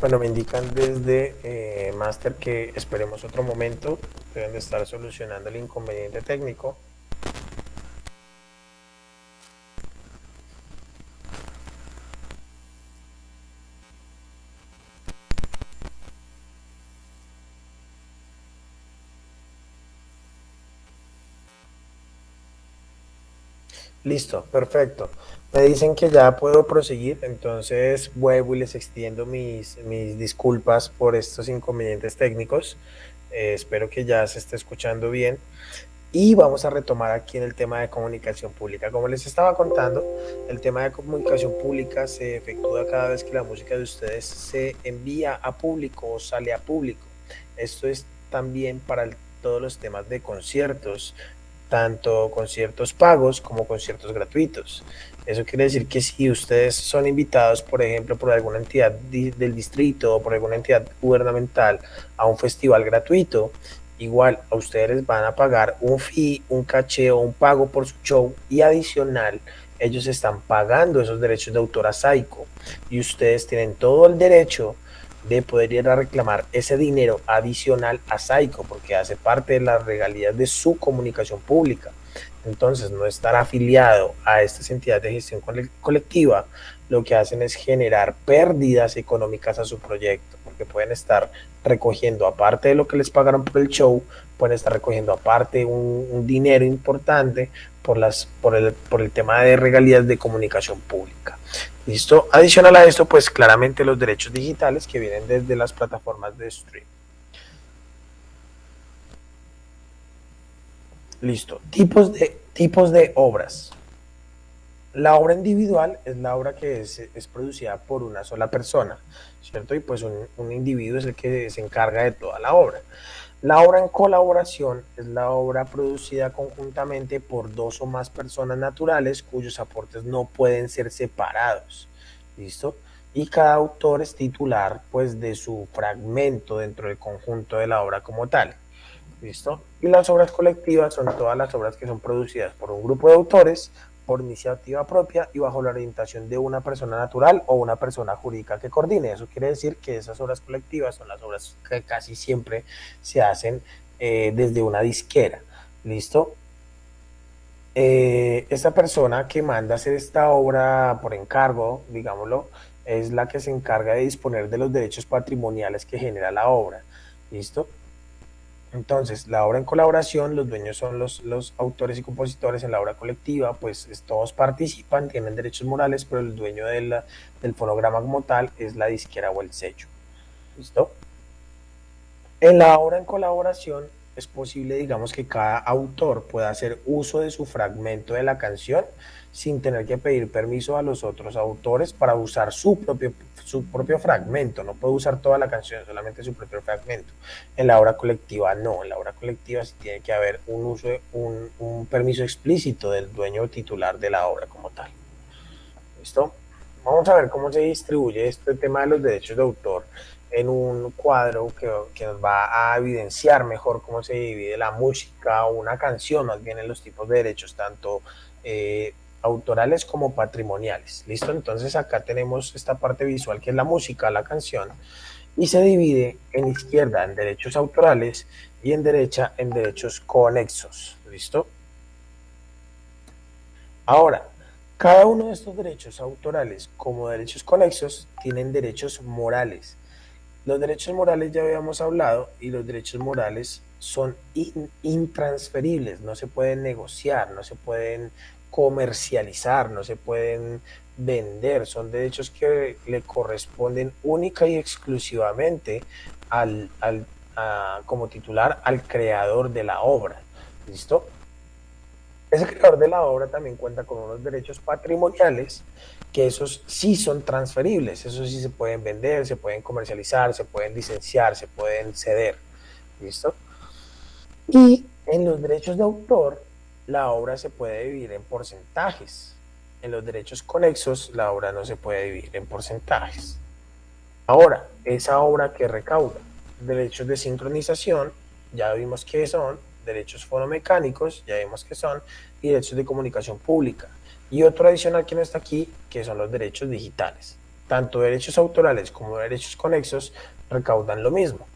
Bueno, me indican desde máster que esperemos otro momento. Deben de estar solucionando el inconveniente técnico. Listo, perfecto. Me dicen que ya puedo proseguir, entonces vuelvo y les extiendo mis disculpas por estos inconvenientes técnicos. Espero que ya se esté escuchando bien. Y vamos a retomar aquí en el tema de comunicación pública. Como les estaba contando, el tema de comunicación pública se efectúa cada vez que la música de ustedes se envía a público o sale a público. Esto es también para todos los temas de conciertos, tanto conciertos pagos como conciertos gratuitos. Eso quiere decir que si ustedes son invitados, por ejemplo, por alguna entidad del distrito o por alguna entidad gubernamental a un festival gratuito, igual a ustedes les van a pagar un fee, un caché o un pago por su show, y adicional ellos están pagando esos derechos de autor a Saiko, y ustedes tienen todo el derecho de poder ir a reclamar ese dinero adicional a Saiko porque hace parte de las regalías de su comunicación pública. Entonces, no estar afiliado a estas entidades de gestión colectiva, lo que hacen es generar pérdidas económicas a su proyecto, porque pueden estar recogiendo, aparte de lo que les pagaron por el show, pueden estar recogiendo aparte un dinero importante por el tema de regalías de comunicación pública. ¿Listo? Adicional a esto, pues claramente los derechos digitales que vienen desde las plataformas de stream. Listo. Tipos de obras. La obra individual es la obra que es producida por una sola persona, ¿cierto? Y pues un individuo es el que se encarga de toda la obra. La obra en colaboración es la obra producida conjuntamente por dos o más personas naturales cuyos aportes no pueden ser separados. ¿Listo? Y cada autor es titular pues de su fragmento dentro del conjunto de la obra como tal. ¿Listo? Y las obras colectivas son todas las obras que son producidas por un grupo de autores por iniciativa propia y bajo la orientación de una persona natural o una persona jurídica que coordine. Eso quiere decir que esas obras colectivas son las obras que casi siempre se hacen desde una disquera. ¿Listo? Esta persona que manda hacer esta obra por encargo, digámoslo, es la que se encarga de disponer de los derechos patrimoniales que genera la obra. ¿Listo? Entonces, la obra en colaboración, los dueños son los autores y compositores. En la obra colectiva, pues todos participan, tienen derechos morales, pero el dueño del fonograma como tal es la disquera o el sello. ¿Listo? En la obra en colaboración es posible, digamos, que cada autor pueda hacer uso de su fragmento de la canción sin tener que pedir permiso a los otros autores para usar su propio fragmento. No puede usar toda la canción, solamente su propio fragmento. En la obra colectiva no, en la obra colectiva sí tiene que haber un uso, un permiso explícito del dueño titular de la obra como tal. ¿Listo? Vamos a ver cómo se distribuye este tema de los derechos de autor en un cuadro que nos va a evidenciar mejor cómo se divide la música o una canción, más bien en los tipos de derechos, tanto autorales como patrimoniales. ¿Listo? Entonces acá tenemos esta parte visual que es la música, la canción, y se divide en izquierda en derechos autorales y en derecha en derechos conexos. ¿Listo? Ahora, cada uno de estos derechos autorales como derechos conexos tienen derechos morales. Los derechos morales ya habíamos hablado y los derechos morales son intransferibles, no se pueden negociar, no se pueden comercializar, no se pueden vender, son derechos que le corresponden única y exclusivamente como titular al creador de la obra. ¿Listo? Ese creador de la obra también cuenta con unos derechos patrimoniales que esos sí son transferibles, esos sí se pueden vender, se pueden comercializar, se pueden licenciar, se pueden ceder. ¿Listo? Y en los derechos de autor, la obra se puede dividir en porcentajes. En los derechos conexos, la obra no se puede dividir en porcentajes. Ahora, esa obra que recauda derechos de sincronización, ya vimos que son, derechos fonomecánicos, ya vimos que son, y derechos de comunicación pública. Y otro adicional que no está aquí, que son los derechos digitales. Tanto derechos autorales como derechos conexos recaudan lo mismo.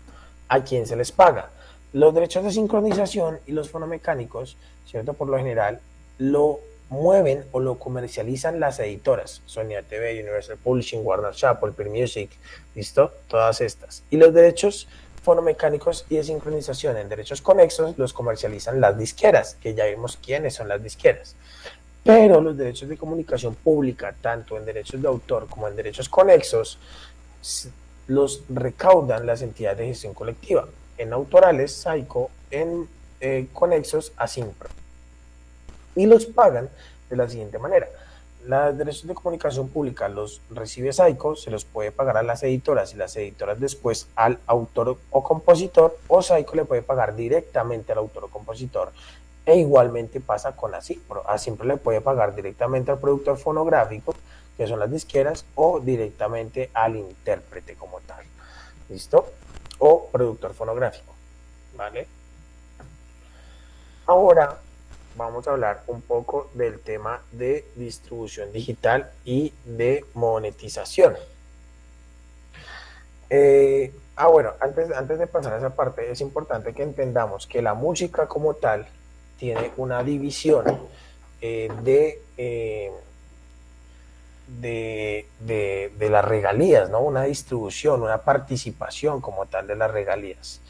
¿A quién se les paga? Los derechos de sincronización y los fonomecánicos, ¿cierto? Por lo general, lo mueven o lo comercializan las editoras, Sony TV, Universal Publishing, Warner Chappell, Peer Music, ¿listo? Todas estas. Y los derechos fonomecánicos y de sincronización en derechos conexos los comercializan las disqueras, que ya vimos quiénes son las disqueras. Pero los derechos de comunicación pública, tanto en derechos de autor como en derechos conexos, los recaudan las entidades de gestión colectiva. En autorales, Saiko, en conexos, Asimpro. Y los pagan de la siguiente manera. Los derechos de comunicación pública los recibe Saiko, se los puede pagar a las editoras y las editoras después al autor o compositor, o Saiko le puede pagar directamente al autor o compositor. E igualmente pasa con Asimpro. Asimpro le puede pagar directamente al productor fonográfico, que son las disqueras, o directamente al intérprete como tal. ¿Listo? O productor fonográfico. ¿Vale? Ahora vamos a hablar un poco del tema de distribución digital y de monetización. Bueno, antes de pasar a esa parte, es importante que entendamos que la música como tal tiene una división eh, de, eh, de las regalías, ¿no? Una distribución, una participación como tal de las regalías.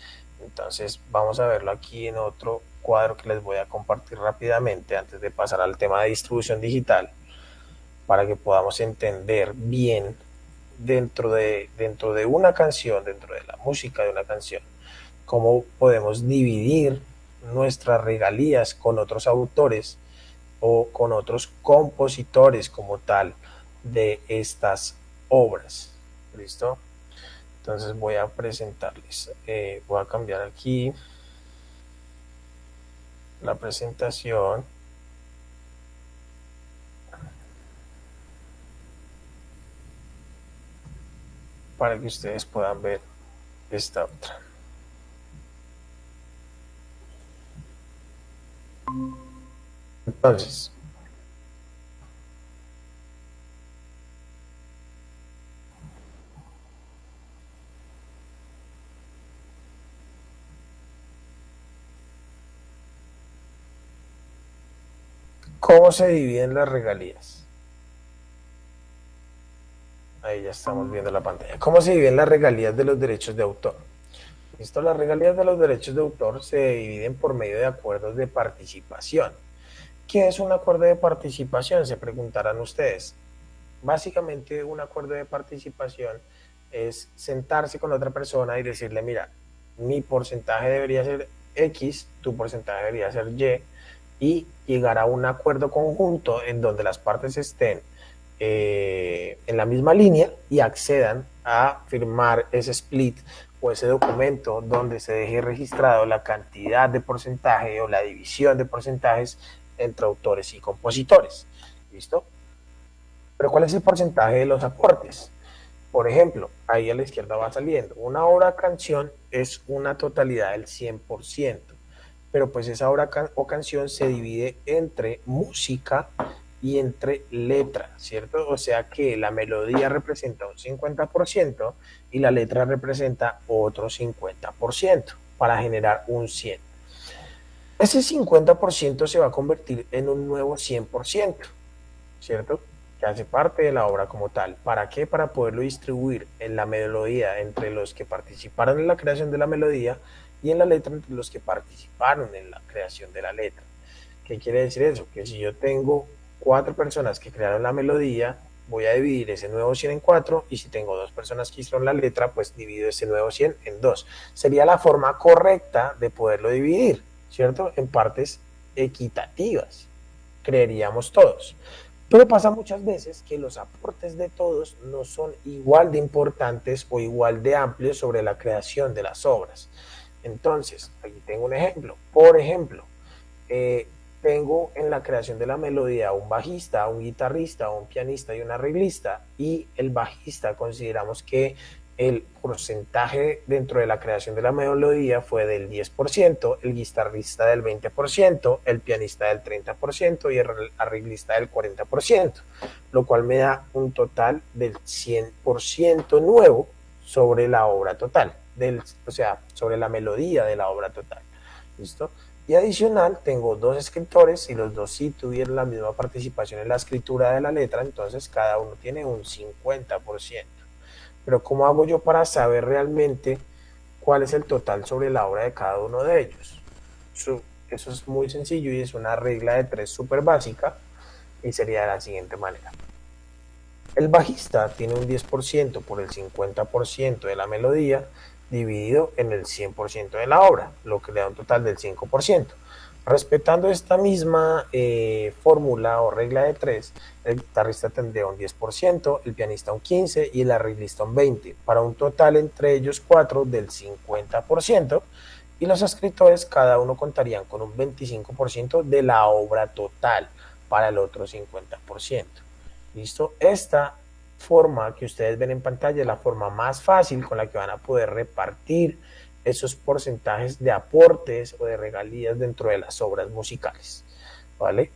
Entonces, vamos a verlo aquí en otro cuadro que les voy a compartir rápidamente antes de pasar al tema de distribución digital, para que podamos entender bien dentro de una canción, dentro de la música de una canción, cómo podemos dividir nuestras regalías con otros autores o con otros compositores como tal de estas obras. ¿Listo? Entonces voy a presentarles, voy a cambiar aquí la presentación para que ustedes puedan ver esta otra. Entonces, ¿cómo se dividen las regalías? Ahí ya estamos viendo la pantalla. ¿Cómo se dividen las regalías de los derechos de autor? Listo, las regalías de los derechos de autor se dividen por medio de acuerdos de participación. ¿Qué es un acuerdo de participación? Se preguntarán ustedes. Básicamente, un acuerdo de participación es sentarse con otra persona y decirle, mira, mi porcentaje debería ser X, tu porcentaje debería ser y llegar a un acuerdo conjunto en donde las partes estén en la misma línea y accedan a firmar ese split o ese documento donde se deje registrado la cantidad de porcentaje o la división de porcentajes entre autores y compositores. ¿Listo? Pero ¿cuál es el porcentaje de los aportes? Por ejemplo, ahí a la izquierda va saliendo. Una obra canción es una totalidad del 100%, pero pues esa obra o canción se divide entre música y entre letra, ¿cierto? O sea que la melodía representa un 50% y la letra representa otro 50% para generar un 100. Ese 50% se va a convertir en un nuevo 100%, ¿cierto? Que hace parte de la obra como tal. ¿Para qué? Para poderlo distribuir en la melodía entre los que participaron en la creación de la melodía y en la letra entre los que participaron en la creación de la letra. ¿Qué quiere decir eso? Que si yo tengo 4 personas que crearon la melodía, voy a dividir ese nuevo 100 en 4 y si tengo 2 personas que hicieron la letra, pues divido ese nuevo 100 en 2. Sería la forma correcta de poderlo dividir, ¿cierto? En partes equitativas, creeríamos todos. Pero pasa muchas veces que los aportes de todos no son igual de importantes o igual de amplios sobre la creación de las obras. Entonces, aquí tengo un ejemplo. Por ejemplo, eh, tengo en la creación de la melodía un bajista, un guitarrista, un pianista y un arreglista, y el bajista consideramos que el porcentaje dentro de la creación de la melodía fue del 10%, el guitarrista del 20%, el pianista del 30% y el arreglista del 40%, lo cual me da un total del 100% nuevo sobre la obra total, o sea, sobre la melodía de la obra total. ¿Listo? Y adicional, tengo 2 escritores y los dos sí tuvieron la misma participación en la escritura de la letra, entonces cada uno tiene un 50%. Pero ¿cómo hago yo para saber realmente cuál es el total sobre la obra de cada uno de ellos? Eso es muy sencillo y es una regla de 3 súper básica y sería de la siguiente manera. El bajista tiene un 10% por el 50% de la melodía dividido en el 100% de la obra, lo que le da un total del 5%. Respetando esta misma fórmula o regla de 3, el guitarrista tendría un 10%, el pianista un 15% y el arreglista un 20%, para un total entre ellos 4 del 50%, y los escritores cada uno contarían con un 25% de la obra total para el otro 50%. ¿Listo? Esta forma que ustedes ven en pantalla es la forma más fácil con la que van a poder repartir esos porcentajes de aportes o de regalías dentro de las obras musicales, ¿vale?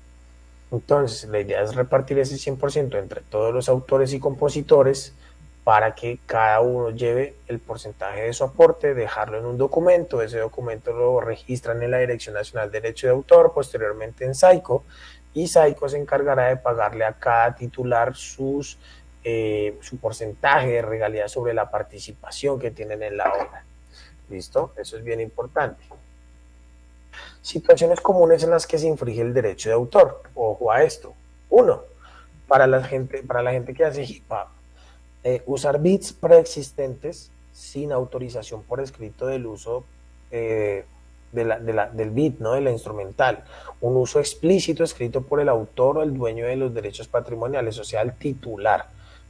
Entonces, la idea es repartir ese 100% entre todos los autores y compositores para que cada uno lleve el porcentaje de su aporte, dejarlo en un documento, ese documento lo registran en la Dirección Nacional de Derecho de Autor, posteriormente en SAICO, y SAICO se encargará de pagarle a cada titular su porcentaje de regalía sobre la participación que tienen en la obra. ¿Listo? Eso es bien importante. Situaciones comunes en las que se infringe el derecho de autor. Ojo a esto. Uno, para la gente que hace hip hop, usar beats preexistentes sin autorización por escrito del uso del beat, ¿no? De la instrumental. Un uso explícito escrito por el autor o el dueño de los derechos patrimoniales, o sea, el titular.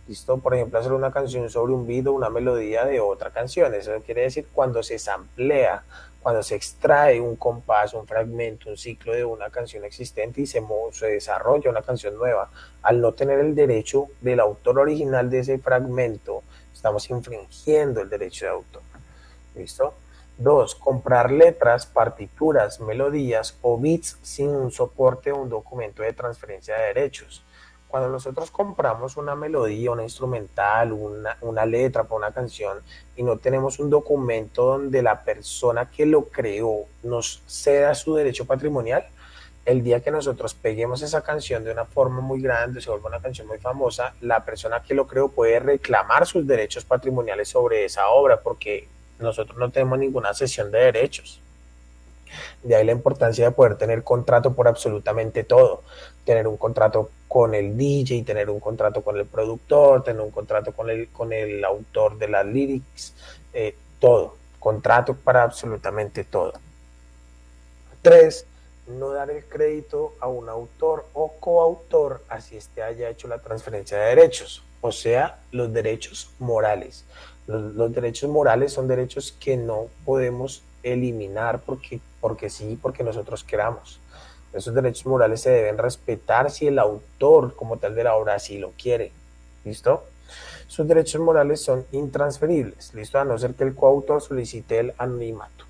¿Listo? Por ejemplo, hacer una canción sobre un beat o una melodía de otra canción. Eso quiere decir cuando se samplea, cuando se extrae un compás, un fragmento, un ciclo de una canción existente y se desarrolla una canción nueva. Al no tener el derecho del autor original de ese fragmento, estamos infringiendo el derecho de autor. ¿Listo? 2. Comprar letras, partituras, melodías o beats sin un soporte o un documento de transferencia de derechos. Cuando nosotros compramos una melodía, una instrumental, una letra para una canción y no tenemos un documento donde la persona que lo creó nos ceda su derecho patrimonial, el día que nosotros peguemos esa canción de una forma muy grande, se vuelve una canción muy famosa, la persona que lo creó puede reclamar sus derechos patrimoniales sobre esa obra porque nosotros no tenemos ninguna cesión de derechos. De ahí la importancia de poder tener contrato por absolutamente todo. Tener un contrato con el DJ, tener un contrato con el productor, tener un contrato con el autor de las lyrics, todo. Contrato para absolutamente todo. 3. No dar el crédito a un autor o coautor así este haya hecho la transferencia de derechos, o sea, los derechos morales. Los derechos morales son derechos que no podemos eliminar porque sí, porque nosotros queramos. Esos derechos morales se deben respetar si el autor como tal de la obra así lo quiere. ¿Listo? Sus derechos morales son intransferibles, ¿listo? A no ser que el coautor solicite el anonimato.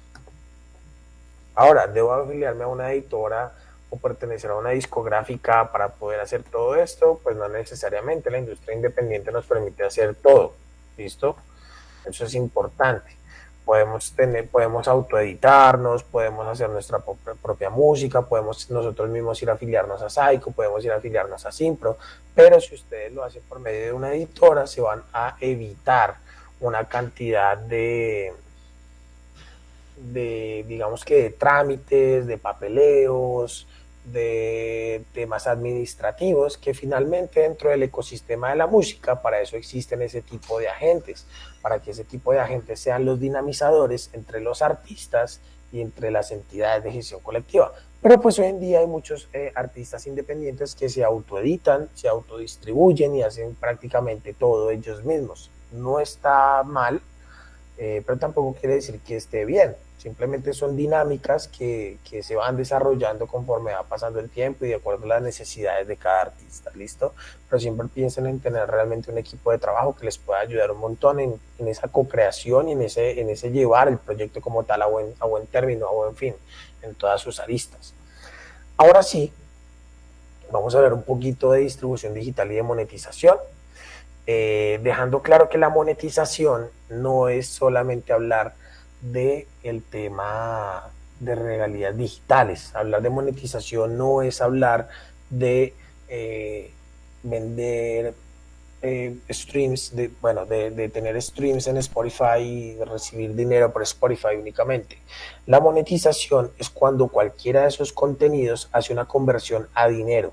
Ahora, ¿debo afiliarme a una editora o pertenecer a una discográfica para poder hacer todo esto? Pues no necesariamente, la industria independiente nos permite hacer todo, ¿listo? Eso es importante. Podemos autoeditarnos, podemos hacer nuestra propia música, podemos nosotros mismos ir a afiliarnos a SAICO, podemos ir a afiliarnos a Simpro, pero si ustedes lo hacen por medio de una editora, se van a evitar una cantidad digamos que de trámites, de papeleos, de temas administrativos que finalmente dentro del ecosistema de la música, para eso existen ese tipo de agentes, para que ese tipo de agentes sean los dinamizadores entre los artistas y entre las entidades de gestión colectiva. Pero pues hoy en día hay muchos artistas independientes que se autoeditan, se autodistribuyen y hacen prácticamente todo ellos mismos. No está mal, pero tampoco quiere decir que esté bien. Simplemente son dinámicas que se van desarrollando conforme va pasando el tiempo y de acuerdo a las necesidades de cada artista, ¿listo? Pero siempre piensen en tener realmente un equipo de trabajo que les pueda ayudar un montón en esa co-creación y en ese llevar el proyecto como tal a buen término, a buen fin, en todas sus aristas. Ahora sí, vamos a ver un poquito de distribución digital y de monetización. Dejando claro que la monetización no es solamente hablar del tema de regalías digitales. Hablar de monetización no es hablar de vender streams, de tener streams en Spotify y recibir dinero por Spotify únicamente. La monetización es cuando cualquiera de esos contenidos hace una conversión a dinero.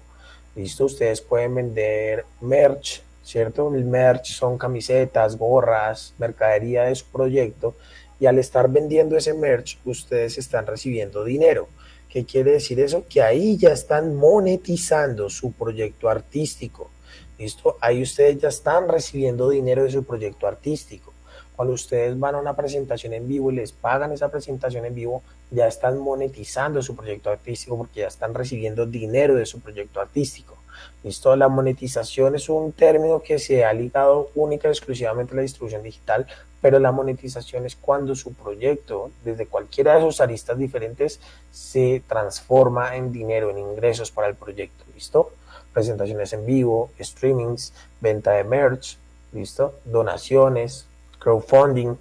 ¿Listo? Ustedes pueden vender merch, ¿cierto? El merch son camisetas, gorras, mercadería de su proyecto y al estar vendiendo ese merch, ustedes están recibiendo dinero. ¿Qué quiere decir eso? Que ahí ya están monetizando su proyecto artístico. ¿Listo? Ahí ustedes ya están recibiendo dinero de su proyecto artístico. Cuando ustedes van a una presentación en vivo y les pagan esa presentación en vivo, ya están monetizando su proyecto artístico porque ya están recibiendo dinero de su proyecto artístico. ¿Listo? La monetización es un término que se ha ligado única y exclusivamente a la distribución digital, pero la monetización es cuando su proyecto, desde cualquiera de sus aristas diferentes, se transforma en dinero, en ingresos para el proyecto. ¿Listo? Presentaciones en vivo, streamings, venta de merch, ¿listo? Donaciones, crowdfunding,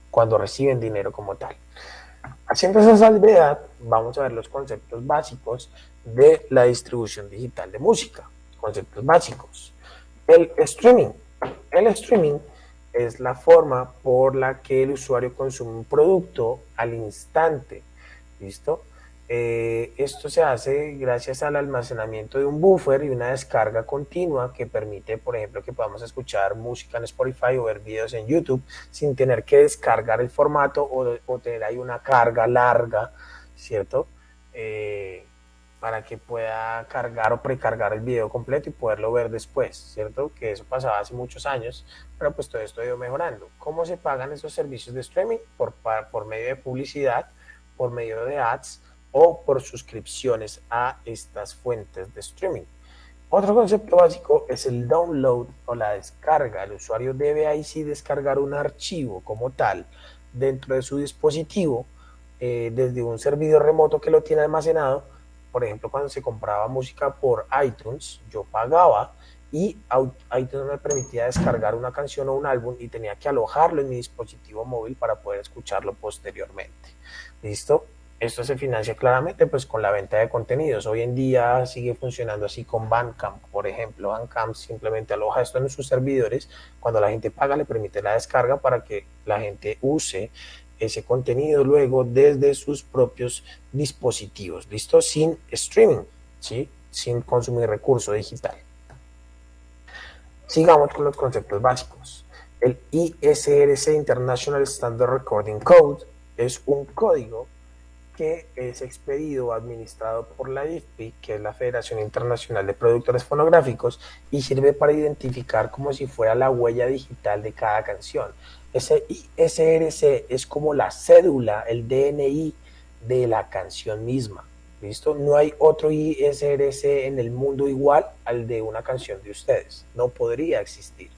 cuando reciben dinero como tal. Haciendo esa salvedad, vamos a ver los conceptos básicos de la distribución digital de música. Conceptos básicos. El streaming. El streaming es la forma por la que el usuario consume un producto al instante. ¿Listo? Esto se hace gracias al almacenamiento de un buffer y una descarga continua que permite, por ejemplo, que podamos escuchar música en Spotify o ver videos en YouTube sin tener que descargar el formato o tener ahí una carga larga, ¿cierto? Eh, para que pueda cargar o precargar el video completo y poderlo ver después, ¿cierto? Que eso pasaba hace muchos años, pero pues todo esto ha ido mejorando. ¿Cómo se pagan esos servicios de streaming? Por medio de publicidad, por medio de ads o por suscripciones a estas fuentes de streaming. Otro concepto básico es el download o la descarga. El usuario debe ahí sí descargar un archivo como tal dentro de su dispositivo desde un servidor remoto que lo tiene almacenado. Por ejemplo, cuando se compraba música por iTunes, yo pagaba y iTunes me permitía descargar una canción o un álbum y tenía que alojarlo en mi dispositivo móvil para poder escucharlo posteriormente. ¿Listo? Esto se financia claramente pues con la venta de contenidos. Hoy en día sigue funcionando así con Bandcamp, por ejemplo. Bandcamp simplemente aloja esto en sus servidores. Cuando la gente paga le permite la descarga para que la gente use ese contenido luego desde sus propios dispositivos. ¿Listo? Sin streaming, ¿sí? Sin consumir recurso digital. Sigamos con los conceptos básicos. El ISRC International Standard Recording Code es un código que es expedido o administrado por la IFPI, que es la Federación Internacional de Productores Fonográficos, y sirve para identificar como si fuera la huella digital de cada canción. Ese ISRC es como la cédula, el DNI de la canción misma. ¿Listo? No hay otro ISRC en el mundo igual al de una canción de ustedes. No podría existir,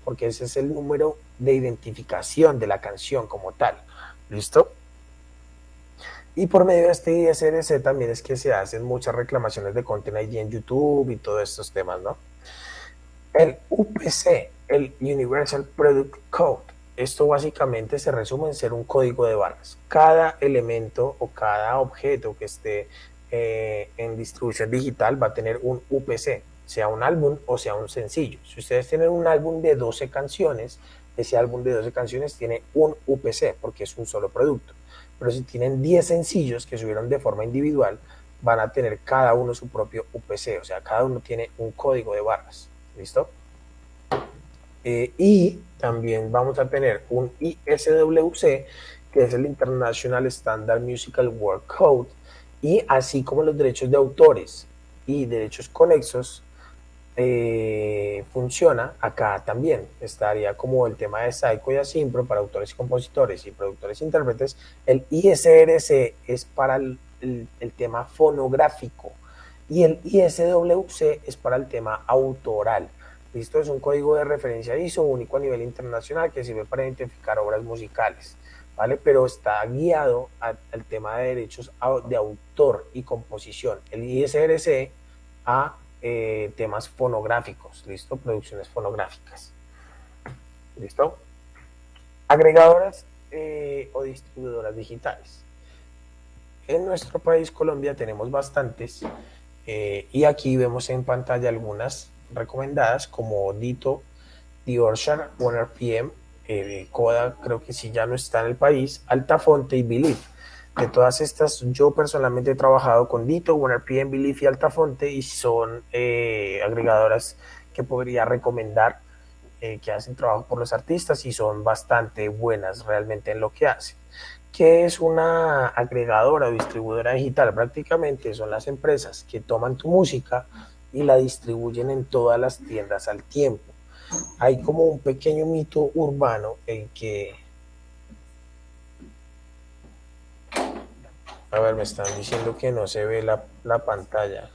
porque ese es el número de identificación de la canción como tal. ¿Listo? Y por medio de este ISRC también es que se hacen muchas reclamaciones de Content ID en YouTube y todos estos temas, ¿no? El UPC, el Universal Product Code, esto básicamente se resume en ser un código de barras. Cada elemento o cada objeto que esté en distribución digital va a tener un UPC, sea un álbum o sea un sencillo. Si ustedes tienen un álbum de 12 canciones, ese álbum de 12 canciones tiene un UPC porque es un solo producto. Pero si tienen 10 sencillos que subieron de forma individual, van a tener cada uno su propio UPC, o sea, cada uno tiene un código de barras. ¿Listo? Y también vamos a tener un ISWC, que es el International Standard Musical Work Code, y así como los derechos de autores y derechos conexos, funciona acá también. Estaría como el tema de Saiko y Asimpro para autores y compositores y productores e intérpretes. El ISRC es para el tema fonográfico y el ISWC es para el tema autoral. Listo, es un código de referencia ISO único a nivel internacional que sirve para identificar obras musicales, ¿vale? Pero está guiado al tema de derechos de autor y composición. El ISRC a temas fonográficos, ¿listo? Producciones fonográficas, ¿listo? Agregadoras o distribuidoras digitales. En nuestro país, Colombia, tenemos bastantes y aquí vemos en pantalla algunas recomendadas como Dito, The Orchard, OneRPM, Coda, creo que sí ya no está en el país, Altafonte y Believe. De todas estas, yo personalmente he trabajado con Dito, OneRPM, Believe y Altafonte y son agregadoras que podría recomendar, que hacen trabajo por los artistas y son bastante buenas realmente en lo que hacen. ¿Qué es una agregadora o distribuidora digital? Prácticamente son las empresas que toman tu música y la distribuyen en todas las tiendas al tiempo. Hay como un pequeño mito urbano en que... A ver, me están diciendo que no se ve la pantalla.